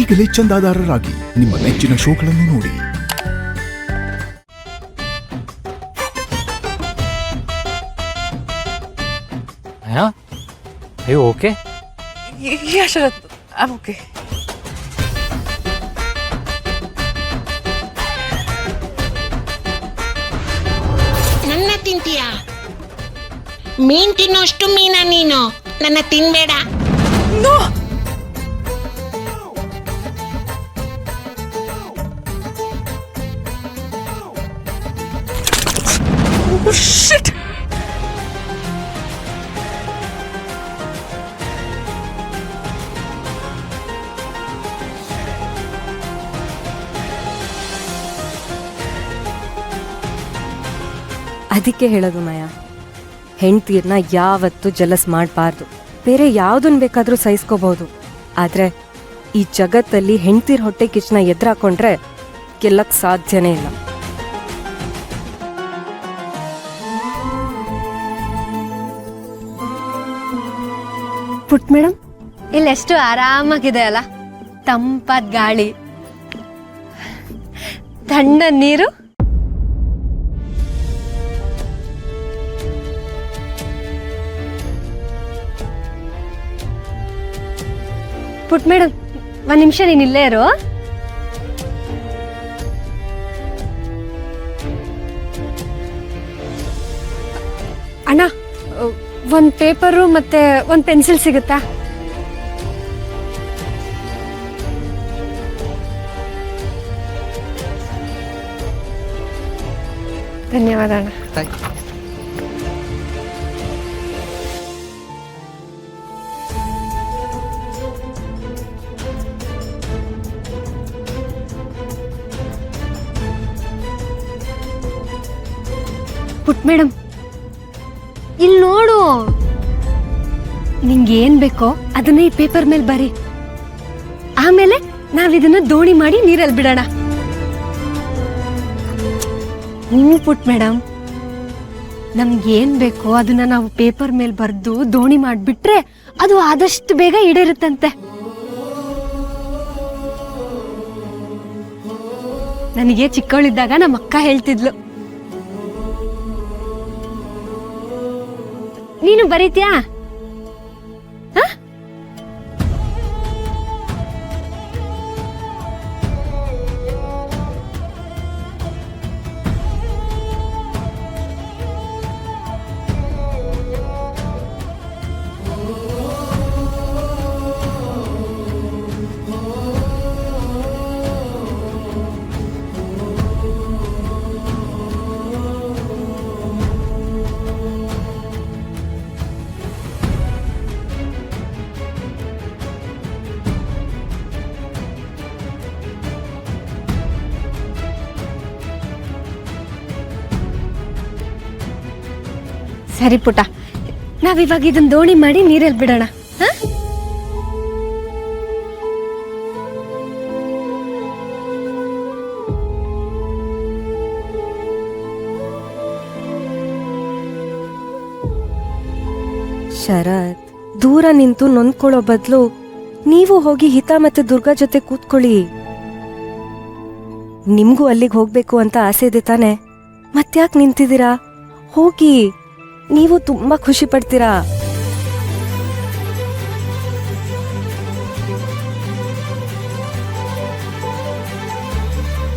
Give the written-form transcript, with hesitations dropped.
ಈಗಲೇ ಚಂದಾದಾರರಾಗಿ ನಿಮ್ಮ ನೆಚ್ಚಿನ ಶೋಗಳನ್ನು ನೋಡಿ. ಓಕೆ ಶರತ್, ಓಕೆ. ನನ್ನ ತಿಂತೀಯಾ? ಮೀನ್ ತಿನ್ನೋಷ್ಟು ಮೀನಾ ನೀನು? ನನ್ನ ತಿನ್ಬೇಡ. ನೋ. ಶಿಟ್. ಅದಕ್ಕೆ ಹೇಳೋದು ಮಾಯಾ, ಹೆಂಡ್ತೀರ್ನ ಯಾವತ್ತೂ ಜಲಸ್ ಮಾಡಬಾರ್ದು. ಬೇರೆ ಯಾವುದನ್ನ ಬೇಕಾದರೂ ಸಹಿಸ್ಕೋಬಹುದು, ಆದರೆ ಈ ಜಗತ್ತಲ್ಲಿ ಹೆಂಡ್ತೀರ್ ಹೊಟ್ಟೆ ಕಿಚ್ಚನ ಎದುರಾಕೊಂಡ್ರೆ ಗೆಲ್ಲಕ್ ಸಾಧ್ಯನೇ ಇಲ್ಲ. ಪುಟ್ ಮೇಡಮ್, ಇಲ್ಲಿ ಎಷ್ಟು ಆರಾಮಾಗಿದೆ ಅಲ್ಲ. ತಂಪಾದ ಗಾಳಿ, ತಣ್ಣ ನೀರು. ಪುಟ್ ಮೇಡಮ್, ಒಂದ್ ನಿಮಿಷ ನೀನ್ ಇಲ್ಲೇ ಇರು. ಅಣ್ಣ, ಒಂದ್ ಪೇಪರು ಮತ್ತೆ ಒಂದ್ ಪೆನ್ಸಿಲ್ ಸಿಗುತ್ತಾ? ಧನ್ಯವಾದ ಅಣ್ಣ. ಪುಟ್ ಮೇಡಮ್, ಇಲ್ಲಿ ನೋಡು. ನಿಂಗೆ ಏನ್ ಬೇಕೋ ಅದನ್ನ ಈ ಪೇಪರ್ ಮೇಲೆ ಬರಿ. ಆಮೇಲೆ ನಾವಿದನ್ನ ದೋಣಿ ಮಾಡಿ ನೀರಲ್ಲಿ ಬಿಡೋಣ. ಪುಟ್ ಮೇಡಮ್, ನಮ್ಗೇನ್ ಬೇಕೋ ಅದನ್ನ ನಾವು ಪೇಪರ್ ಮೇಲೆ ಬರ್ದು ದೋಣಿ ಮಾಡ್ಬಿಟ್ರೆ ಅದು ಆದಷ್ಟು ಬೇಗ ಈಡೇರುತ್ತಂತೆ. ನನಗೆ ಚಿಕ್ಕವಳಿದ್ದಾಗ ನಮ್ಮ ಅಕ್ಕ ಹೇಳ್ತಿದ್ಲು. ನೀನು ಬರೀತ್ಯಾ? ಸರಿ ಪುಟ, ನಾವಿವಾಗ ಇದನ್ನ ದೋಣಿ ಮಾಡಿ ನೀರಲ್ಲಿ ಬಿಡೋಣ. ಶರತ್, ದೂರ ನಿಂತು ನೊಂದ್ಕೊಳ್ಳೋ ಬದಲು ನೀವು ಹೋಗಿ ಹಿತ ಮತ್ತೆ ದುರ್ಗಾ ಜೊತೆ ಕೂತ್ಕೊಳ್ಳಿ. ನಿಮ್ಗೂ ಅಲ್ಲಿಗೆ ಹೋಗ್ಬೇಕು ಅಂತ ಆಸೆ ಇದೆ ತಾನೆ? ಮತ್ತ್ಯಾಕ್ ನಿಂತಿದ್ದೀರಾ? ಹೋಗಿ, ನೀವು ತುಂಬಾ ಖುಷಿ ಪಡ್ತೀರಾ.